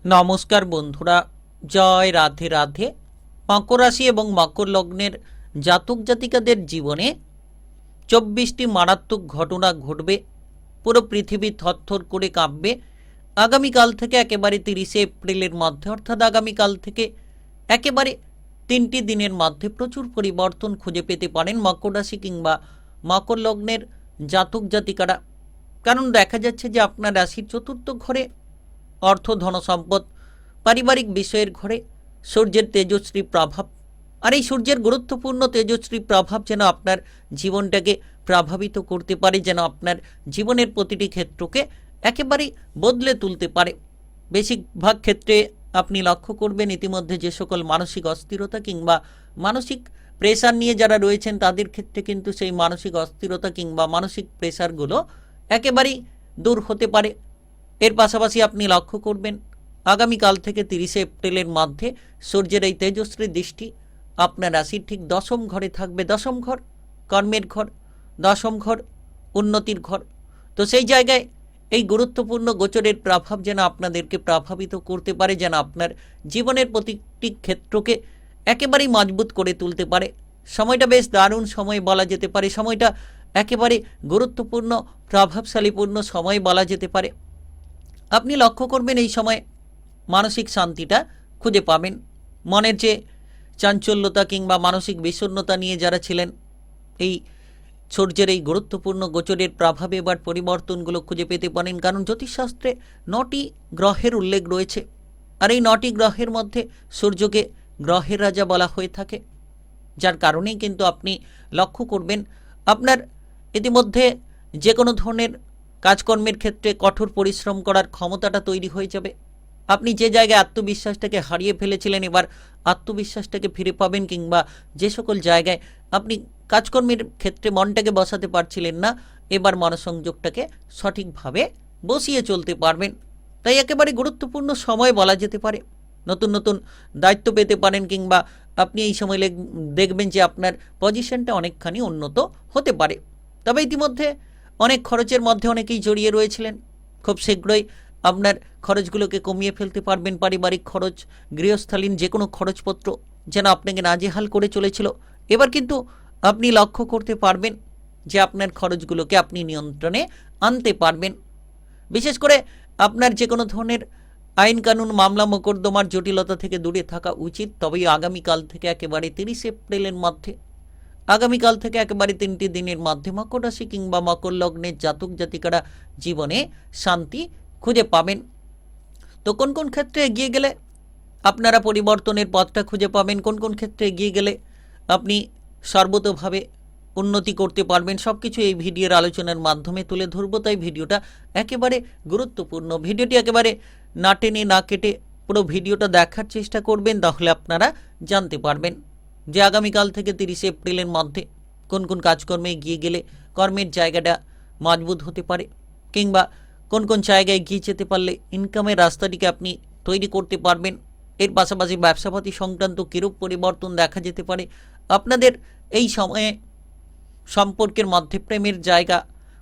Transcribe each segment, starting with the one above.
নমস্কার বন্ধুরা, জয় রাধে রাধে। মকর রাশি এবং মকর লগ্নের জাতক জাতিকাদের জীবনে 24টি মারাত্মক ঘটনা ঘটবে। পুরো পৃথিবী থরথর করে কাঁপবে। আগামীকাল থেকে একেবারে 30শে এপ্রিলের মধ্যে, অর্থাৎ আগামীকাল থেকে একেবারে 3টি দিনের মধ্যে প্রচুর পরিবর্তন খুঁজে পেতে পারেন মকর রাশি কিংবা মকর লগ্নের জাতক জাতিকারা। কারণ দেখা যাচ্ছে যে আপনার রাশির চতুর্থ ঘরে অর্থ, ধন, সম্পদ, পারিবারিক বিষয়ের ঘরে সূর্যের তেজশ্রী প্রভাব। আর এই সূর্যের গুরুত্বপূর্ণ তেজশ্রী প্রভাব যেন আপনার জীবনটাকে প্রভাবিত করতে পারে, যেন আপনার জীবনের প্রতিটি ক্ষেত্রকে একেবারেই বদলে তুলতে পারে। বেশিরভাগ ক্ষেত্রে আপনি লক্ষ্য করবেন ইতিমধ্যে যে সকল মানসিক অস্থিরতা কিংবা মানসিক প্রেশার নিয়ে যারা রয়েছেন তাদের ক্ষেত্রে কিন্তু সেই মানসিক অস্থিরতা কিংবা মানসিক প্রেশারগুলো একেবারেই দূর হতে পারে। এর পাশাপাশি আপনি লক্ষ্য করবেন আগামীকাল থেকে 30শে এপ্রিলের মধ্যে সূর্যের এই তেজশ্রী দৃষ্টি আপনার রাশির ঠিক দশম ঘরে থাকবে। দশম ঘর কর্মের ঘর, দশম ঘর উন্নতির ঘর। তো সেই জায়গায় এই গুরুত্বপূর্ণ গোচরের প্রভাব যেন আপনাদেরকে প্রভাবিত করতে পারে, যেন আপনার জীবনের প্রতিটি ক্ষেত্রকে একেবারেই মজবুত করে তুলতে পারে। সময়টা বেশ দারুণ সময় বলা যেতে পারে। সময়টা একেবারে গুরুত্বপূর্ণ, প্রভাবশালীপূর্ণ সময় বলা যেতে পারে। আপনি লক্ষ্য করবেন এই সময় মানসিক শান্তিটা খুঁজে পাবেন। মনের যে চাঞ্চল্যতা কিংবা মানসিক বিষণ্ণতা নিয়ে যারা ছিলেন, এই সূর্যের এই গুরুত্বপূর্ণ গোচরের প্রভাবে এবার পরিবর্তনগুলো খুঁজে পেতে পারেন। কারণ জ্যোতিষশাস্ত্রে 9টি গ্রহের উল্লেখ রয়েছে, আর এই 9টি গ্রহের মধ্যে সূর্যকে গ্রহের রাজা বলা হয়ে থাকে। যার কারণেই কিন্তু আপনি লক্ষ্য করবেন আপনার ইতিমধ্যে যে কোনো ধরনের কাজকর্মের ক্ষেত্রে কঠোর পরিশ্রম করার ক্ষমতাটা তৈরি হয়ে যাবে। আপনি যে জায়গায় আত্মবিশ্বাসটাকে হারিয়ে ফেলেছিলেন এবার আত্মবিশ্বাসটাকে ফিরে পাবেন, কিংবা যে সকল জায়গায় আপনি কাজকর্মের ক্ষেত্রে মনটাকে বসাতে পারছিলেন না, এবার মনসংযোগটাকে সঠিকভাবে বসিয়ে চলতে পারবেন। তাই একেবারে গুরুত্বপূর্ণ সময় বলা যেতে পারে। নতুন নতুন দায়িত্ব পেতে পারেন, কিংবা আপনি এই সময় দেখবেন যে আপনার পজিশনটা অনেকখানি উন্নত হতে পারে। তবে ইতিমধ্যে অনেক খরচের মধ্যে অনেকেই জড়িয়ে রয়েছিলেন, খুব শীঘ্রই আপনার খরচগুলোকে কমিয়ে ফেলতে পারবেন। পারিবারিক খরচ, গৃহস্থালীন যে কোনো খরচপত্র যেন আপনাকে নাজেহাল করে চলেছিল, এবার কিন্তু আপনি লক্ষ্য করতে পারবেন যে আপনার খরচগুলোকে আপনি নিয়ন্ত্রণে আনতে পারবেন। বিশেষ করে আপনার যে কোনো ধরনের আইন কানুন, মামলা মোকদ্দমার জটিলতা থেকে দূরে থাকা উচিত। তবেই আগামীকাল থেকে একেবারে 30শে এপ্রিলের মধ্যে, আগামীকাল থেকে একেবারে 3টি দিনের মধ্যে মকর রাশি কিংবা মকর লগ্নের জাতক জাতিকারা জীবনে শান্তি খুঁজে পাবেন। তো কোন কোন ক্ষেত্রে এগিয়ে গেলে আপনারা পরিবর্তনের পথটা খুঁজে পাবেন, কোন কোন ক্ষেত্রে এগিয়ে গেলে আপনি সর্বতোভাবে উন্নতি করতে পারবেন, সব কিছু এই ভিডিওর আলোচনার মাধ্যমে তুলে ধরবো। তাই ভিডিওটা একেবারে গুরুত্বপূর্ণ। ভিডিওটি একেবারে না টেনে না কেটে পুরো ভিডিওটা দেখার চেষ্টা করবেন, তাহলে আপনারা জানতে পারবেন যে আগামীকাল থেকে 30শে এপ্রিলের মধ্যে কোন কোন কাজকর্মে এগিয়ে গেলে কর্মের জায়গাটা মজবুত হতে পারে, কিংবা কোন কোন জায়গায় এগিয়ে যেতে পারলে ইনকামের রাস্তাটিকে আপনি তৈরি করতে পারবেন। এর পাশাপাশি ব্যবসাপাতি সংক্রান্ত কিরূপ পরিবর্তন দেখা যেতে পারে আপনাদের এই সময়ে, সম্পর্কের মধ্যে প্রেমের জায়গা,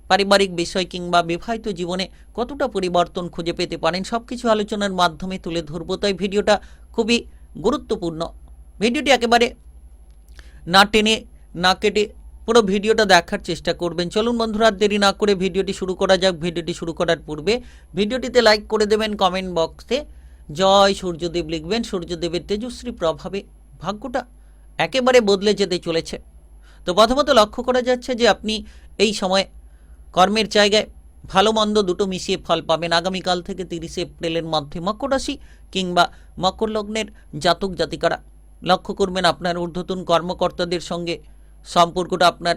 পারিবারিক বিষয় কিংবা বিবাহিত জীবনে কতটা পরিবর্তন খুঁজে পেতে পারেন, সব কিছু আলোচনার মাধ্যমে তুলে ধরবো। তাই ভিডিওটা খুবই গুরুত্বপূর্ণ। ভিডিওটি একেবারে না টেনে না কেটে পুরো ভিডিওটা দেখার চেষ্টা করবেন। চলুন বন্ধুরা, দেরি না করে ভিডিওটি শুরু করা যাক। ভিডিওটি শুরু করার পূর্বে ভিডিওটিতে লাইক করে দেবেন, কমেন্ট বক্সে জয় সূর্যদেব লিখবেন। সূর্যদেবের তেজশ্রী প্রভাবে ভাগ্যটা একেবারে বদলে যেতে চলেছে। তো প্রথমত লক্ষ্য করা যাচ্ছে যে আপনি এই সময় কর্মের জায়গায় ভালো মন্দ দুটো মিশিয়ে ফল পাবেন। আগামীকাল থেকে 30শে এপ্রিলের মধ্যে মকর রাশি কিংবা মকর লগ্নের জাতক জাতিকারা লক্ষ্য করবেন আপনার ঊর্ধ্বতন কর্মকর্তাদের সঙ্গে সম্পর্কটা আপনার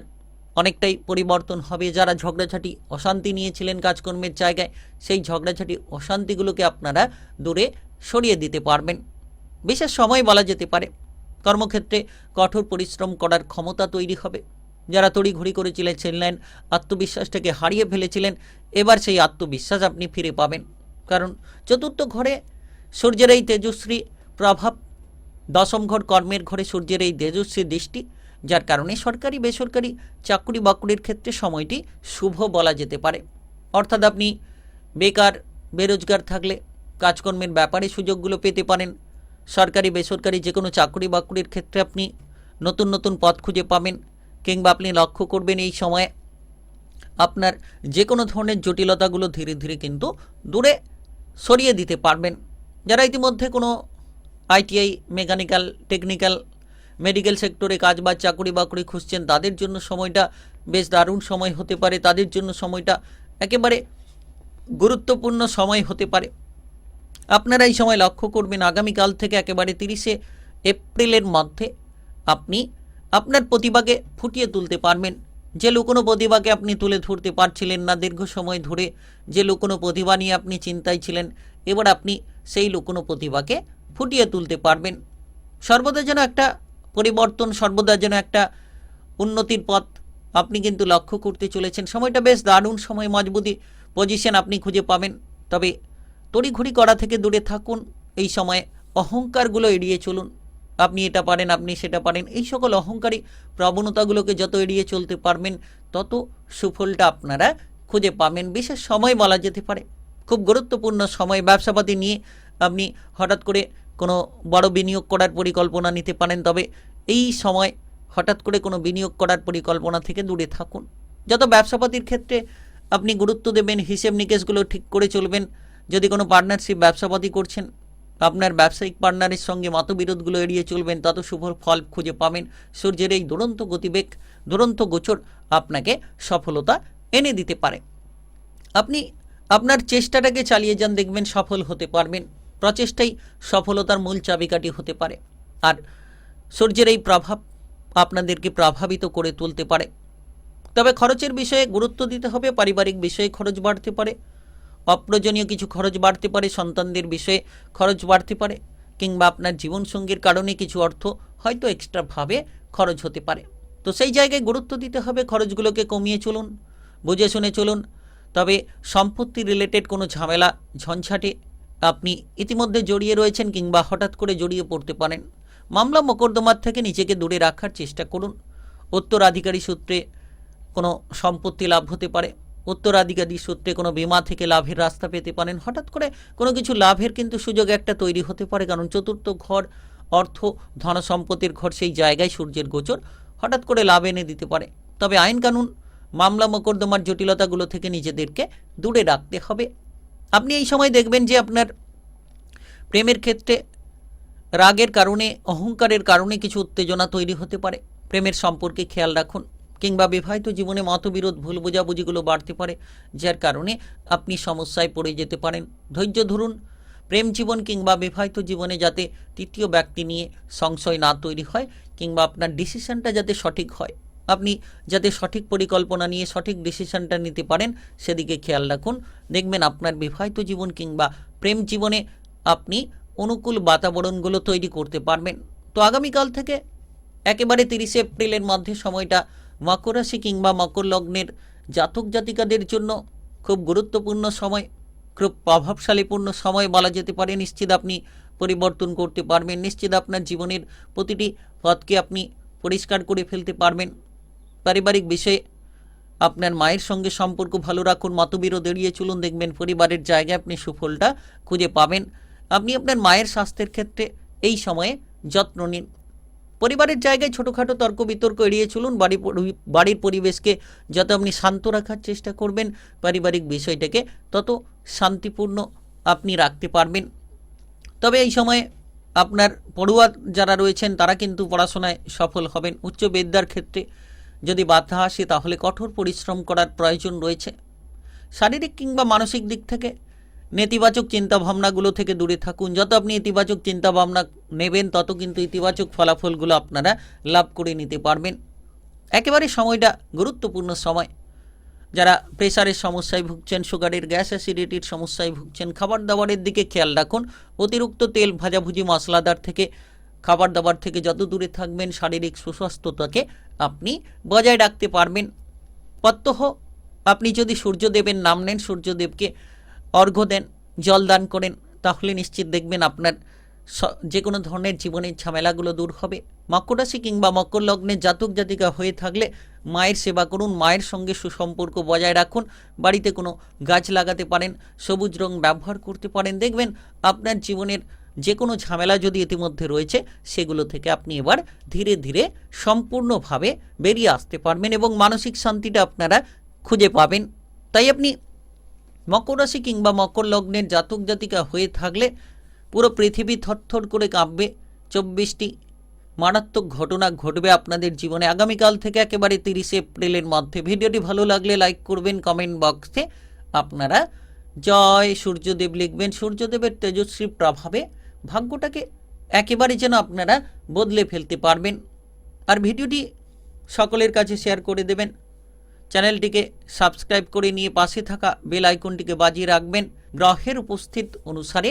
অনেকটাই পরিবর্তন হবে। যারা ঝগড়াঝাটি অশান্তি নিয়েছিলেন কাজকর্মের জায়গায়, সেই ঝগড়াঝাটি অশান্তিগুলোকে আপনারা দূরে সরিয়ে দিতে পারবেন। বিশেষ সময় বলা যেতে পারে। কর্মক্ষেত্রে কঠোর পরিশ্রম করার ক্ষমতা তৈরি হবে। যারা তড়িঘড়ি করে চলেছিলেন, আত্মবিশ্বাসটাকে হারিয়ে ফেলেছিলেন, এবার সেই আত্মবিশ্বাস আপনি ফিরে পাবেন। কারণ চতুর্থ ঘরে সূর্যের এই তেজশ্রী প্রভাব, দশম ঘর কর্মের ঘরে সূর্যের এই তেজস্বী দৃষ্টি, যার কারণে সরকারি বেসরকারি চাকরি বাকরির ক্ষেত্রে সময়টি শুভ বলা যেতে পারে। অর্থাৎ আপনি বেকার বেরোজগার থাকলে কাজকর্মের ব্যাপারে সুযোগগুলো পেতে পারেন। সরকারি বেসরকারি যে কোনো চাকরি বাকরির ক্ষেত্রে আপনি নতুন নতুন পথ খুঁজে পাবেন, কিংবা আপনি লক্ষ্য করবেন এই সময়ে আপনার যে কোনো ধরনের জটিলতাগুলো ধীরে ধীরে কিন্তু দূরে সরিয়ে দিতে পারবেন। যারা ইতিমধ্যে কোনো আইটিআই, মেকানিক্যাল, টেকনিক্যাল, মেডিকেল সেক্টরে কাজ বা চাকরি বাকরি খুঁজছেন, তাদের জন্য সময়টা বেশ দারুণ সময় হতে পারে। তাদের জন্য সময়টা একেবারে গুরুত্বপূর্ণ সময় হতে পারে। আপনারা এই সময় লক্ষ্য করবেন আগামীকাল থেকে একেবারে 30শে এপ্রিলের মধ্যে আপনি আপনার প্রতিভাকে ফুটিয়ে তুলতে পারবেন। যে লুকোনো প্রতিভাকে আপনি তুলে ধরতে পারছিলেন না দীর্ঘ সময় ধরে, যে লুকোনো প্রতিভা নিয়ে আপনি চিন্তায় ছিলেন, এবার আপনি সেই লুকোনো প্রতিভাকে ফুটিয়ে তুলতে পারবেন। সর্বদা যেন একটা পরিবর্তন, সর্বদা যেন একটা উন্নতির পথ আপনি কিন্তু লক্ষ্য করতে চলেছেন। সময়টা বেশ দারুণ সময়, মজবুতি পজিশন আপনি খুঁজে পাবেন। তবে তড়িঘড়ি করা থেকে দূরে থাকুন। এই সময়ে অহংকারগুলো এড়িয়ে চলুন। আপনি এটা পারেন, আপনি সেটা পারেন, এই সকল অহংকারী প্রবণতাগুলোকে যত এড়িয়ে চলতে পারবেন তত সুফলটা আপনারা খুঁজে পাবেন। বিশেষ সময় বলা যেতে পারে, খুব গুরুত্বপূর্ণ সময়। ব্যবসাপাতি নিয়ে আপনি হঠাৎ করে কোনো বড় বিনিয়োগ করার পরিকল্পনা নিতে পারেন, তবে এই সময় হঠাৎ করে কোনো বিনিয়োগ করার পরিকল্পনা থেকে দূরে থাকুন। যত ব্যবসাপাতির ক্ষেত্রে আপনি গুরুত্ব দেবেন, হিসেব নিকেশগুলো ঠিক করে চলবেন। যদি কোনো পার্টনারশিপ ব্যবসাপাতি করছেন, আপনার ব্যবসায়িক পার্টনারের সঙ্গে মতবিরোধগুলো এড়িয়ে চলবেন, তত শুভ ফল খুঁজে পাবেন। সূর্যের এই দুরন্ত গতিবেগ, দুরন্ত গোচর আপনাকে সফলতা এনে দিতে পারে। আপনি আপনার চেষ্টাটাকে চালিয়ে যান, দেখবেন সফল হতে পারবেন। প্রচেষ্টাই সফলতার মূল চাবিকাঠি হতে পারে। আর সূর্যের এই প্রভাব আপনাদেরকে প্রভাবিত করে তুলতে পারে। তবে খরচের বিষয়ে গুরুত্ব দিতে হবে। পারিবারিক বিষয়ে খরচ বাড়তে পারে, অপ্রয়োজনীয় কিছু খরচ বাড়তে পারে, সন্তানদের বিষয়ে খরচ বাড়তে পারে, কিংবা আপনার জীবনসঙ্গীর কারণে কিছু অর্থ হয়তো এক্সট্রাভাবে খরচ হতে পারে। তো সেই জায়গায় গুরুত্ব দিতে হবে। খরচগুলোকে কমিয়ে চলুন, বুঝে শুনে চলুন। তবে সম্পত্তি রিলেটেড কোনো ঝামেলা ঝঞ্ঝাটে আপনি ইতিমধ্যে জড়িয়ে রয়েছেন, কিংবা হঠাৎ করে জড়িয়ে পড়তে পারেন। মামলা মোকদ্দমার থেকে নিজেকে দূরে রাখার চেষ্টা করুন। উত্তরাধিকারী সূত্রে কোনো সম্পত্তি লাভ হতে পারে, উত্তরাধিকারী সূত্রে কোনো বীমা থেকে লাভের রাস্তা পেতে পারেন। হঠাৎ করে কোনো কিছু লাভের কিন্তু সুযোগ একটা তৈরি হতে পারে, কারণ চতুর্থ ঘর অর্থ ধন সম্পত্তির ঘর, সেই জায়গায় সূর্যের গোচর হঠাৎ করে লাভ এনে দিতে পারে। তবে আইন কানুন, মামলা মোকদ্দমার জটিলতাগুলো থেকে নিজেদেরকে দূরে রাখতে হবে। আপনি এই সময় দেখবেন যে আপনার প্রেমের ক্ষেত্রে রাগের কারণে, অহংকারের কারণে কিছু উত্তেজনা তৈরি হতে পারে। প্রেমের সম্পর্কে খেয়াল রাখুন। কিংবা বিবাহিত জীবনে মতবিরোধ, ভুল বোঝাবুঝিগুলো বাড়তে পারে, যার কারণে আপনি সমস্যায় পড়ে যেতে পারেন। ধৈর্য ধরুন। প্রেম জীবন কিংবা বিবাহিত জীবনে যাতে তৃতীয় ব্যক্তি নিয়ে সংশয় না তৈরি হয়, কিংবা আপনার ডিসিশনটা যাতে সঠিক হয়, আপনি যাতে সঠিক পরিকল্পনা নিয়ে সঠিক ডিসিশনটা নিতে পারেন, সেদিকে খেয়াল রাখুন। দেখবেন আপনার বিবাহিত জীবন কিংবা প্রেম জীবনে আপনি অনুকূল বাতাবরণগুলো তৈরি করতে পারবেন। তো আগামীকাল থেকে একেবারে 30শে এপ্রিলের মধ্যে সময়টা মকর রাশি কিংবা মকর লগ্নের জাতক জাতিকাদের জন্য খুব গুরুত্বপূর্ণ সময়, খুব প্রভাবশালীপূর্ণ সময় বলা যেতে পারে। নিশ্চিত আপনি পরিবর্তন করতে পারবেন, নিশ্চিত আপনার জীবনের প্রতিটি পথকে আপনি পরিষ্কার করে ফেলতে পারবেন। পারিবারিক বিষয়ে আপনার মায়ের সঙ্গে সম্পর্ক ভালো রাখুন, মতবিরোধ এড়িয়ে চলুন, দেখবেন পরিবারের জায়গায় আপনি সুফলটা খুঁজে পাবেন। আপনি আপনার মায়ের স্বাস্থ্যের ক্ষেত্রে এই সময়ে যত্ন নিন। পরিবারের জায়গায় ছোটোখাটো তর্ক বিতর্ক এড়িয়ে চলুন। বাড়ির পরিবেশকে যত আপনি শান্ত রাখার চেষ্টা করবেন, পারিবারিক বিষয়টাকে তত শান্তিপূর্ণ আপনি রাখতে পারবেন। তবে এই সময়ে আপনার পড়ুয়া যারা রয়েছেন তারা কিন্তু পড়াশোনায় সফল হবেন। উচ্চ বিদ্যার ক্ষেত্রে যদি বাধা আসে তাহলে কঠোর পরিশ্রম করার প্রয়োজন রয়েছে। শারীরিক কিংবা মানসিক দিক থেকে নেতিবাচক চিন্তাভাবনাগুলো থেকে দূরে থাকুন। যত আপনি ইতিবাচক চিন্তাভাবনা নেবেন তত কিন্তু ইতিবাচক ফলাফলগুলো আপনারা লাভ করে নিতে পারবেন। একেবারে সময়টা গুরুত্বপূর্ণ সময়। যারা প্রেসারের সমস্যায় ভুগছেন, সুগারের, গ্যাস অ্যাসিডিটির সমস্যায় ভুগছেন, খাবার দাবারের দিকে খেয়াল রাখুন। অতিরিক্ত তেল, ভাজাভুজি, মশলাদার থেকে খাবার দাবার থেকে যত দূরে থাকবেন, শারীরিক সুস্বাস্থ্যতাকে আপনি বজায় রাখতে পারবেন। প্রত্যহ আপনি যদি সূর্যদেবের নাম নেন, সূর্যদেবকে অর্ঘ্য দেন, জল দান করেন, তাহলে নিশ্চিত দেখবেন আপনার যে কোনো ধরনের জীবনের ঝামেলাগুলো দূর হবে। মকর রাশি কিংবা মকর লগ্নের জাতক জাতিকা হয়ে থাকলে মায়ের সেবা করুন, মায়ের সঙ্গে সুসম্পর্ক বজায় রাখুন, বাড়িতে কোনো গাছ লাগাতে পারেন, সবুজ রং ব্যবহার করতে পারেন। দেখবেন আপনার জীবনের যে কোনো ঝামেলা যদি ইতিমধ্যে রয়েছে সেগুলো থেকে আপনি এবার ধীরে ধীরে সম্পূর্ণভাবে বেরিয়ে আসতে পারবেন এবং মানসিক শান্তিটা আপনারা খুঁজে পাবেন। তাই আপনি মকর রাশি কিংবা মকর লগ্নের জাতক জাতিকা হয়ে থাকলে পুরো পৃথিবী থরথর করে কাঁপবে। 24টি মারাত্মক ঘটনা ঘটবে আপনাদের জীবনে আগামীকাল থেকে একেবারে 30 এপ্রিলের মধ্যে। ভিডিওটি ভালো লাগলে লাইক করবেন, কমেন্ট বক্সে আপনারা জয় সূর্যদেব লিখবেন। সূর্যদেবের তেজস্বী প্রভাবে ভাগ্যটাকে একেবারে যেন আপনারা বদলে ফেলতে পারবেন। আর ভিডিওটি সকলের কাছে শেয়ার করে দেবেন, চ্যানেলটিকে সাবস্ক্রাইব করে নিয়ে পাশে থাকা বেল আইকনটিকে বাজিয়ে রাখবেন। গ্রহের উপস্থিত অনুসারে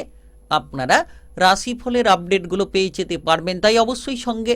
আপনারা রাশিফলের আপডেটগুলো পেয়ে যেতে পারবেন, তাই অবশ্যই সঙ্গে